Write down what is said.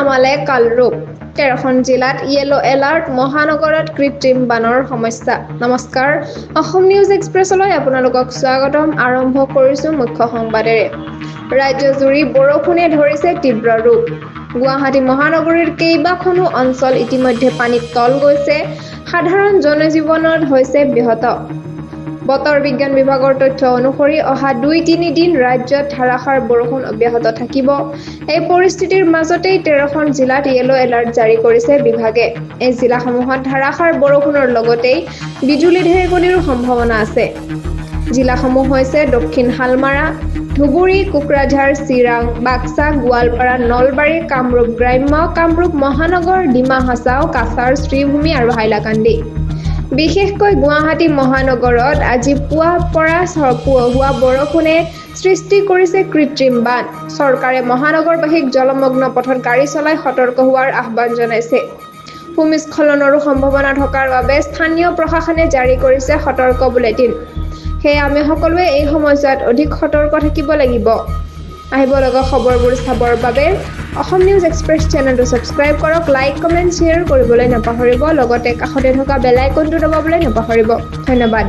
নামালে কালৰূপ 13খন জিলাত yellow alert মহানগৰত কৃত্ৰিম বানৰ সমস্যা নমস্কাৰ অসম নিউজ এক্সপ্ৰেছলৈ আপোনালোকক স্বাগতম আৰম্ভ কৰিছো মুখ্য সংবাদেৰে ৰাজ্যজুৰি বৰষুণে ধৰিছে তীব্ৰ ৰূপ গুৱাহাটী মহানগৰীৰ কেইবাখনো অঞ্চল ইতিমধ্যে পানীত তল গৈছে সাধাৰণ জনজীৱনত হৈছে ব্যাহত বতৰ বিজ্ঞান বিভাগৰ তথ্য অনুসৰি অহা 2-3 দিন ৰাজ্যত ধাৰাসাৰ বৰষুণ অব্যাহত থাকিব এই পৰিস্থিতিৰ মাজতেই 13খন জিলাত ইয়েলো এলাৰ্ট জাৰি কৰিছে বিভাগে এই জিলাসমূহত ধাৰাসাৰ বৰষুণৰ লগতেই বিজুলী ঢেৰেকণিৰ সম্ভাৱনা আছে জিলাসমূহ হৈছে দক্ষিণ হালমাৰা ধুবুৰী কোকৰাঝাৰ চিৰাং বাক্সা গোৱালপাৰা নলবাৰী কামৰূপ গ্ৰাম্য কামৰূপ মহানগৰ ডিমা হাছাও কাছাৰ শ্ৰীভূমি আৰু হাইলাকান্দি বিশেষকৈ গুৱাহাটী মহানগৰত আজি পুৱাৰ পৰা হোৱা বৰষুণে সৃষ্টি কৰিছে কৃত্ৰিম বান চৰকাৰে মহানগৰবাসীক জলমগ্ন পথত গাড়ী চলাই সতৰ্ক হোৱাৰ আহ্বান জনাইছে ভূমিস্খলনৰো সম্ভাৱনা থকাৰ বাবে স্থানীয় প্ৰশাসনে জাৰি কৰিছে সতৰ্ক বুলেটিন সেয়ে আমি সকলোৱে এই সময়ছোৱাত অধিক সতৰ্ক থাকিব লাগিব আহিব লগা খবৰবোৰ চাবৰ বাবে অসম নিউজ এক্সপ্ৰেছ চেনেলটো সাবস্ক্ৰাইব কৰক লাইক কমেন্ট শ্বেয়াৰ কৰিবলৈ নাপাহৰিব লগতে কাষতে থকা বেল আইকনটো দবাবলৈ নাপাহৰিব ধন্যবাদ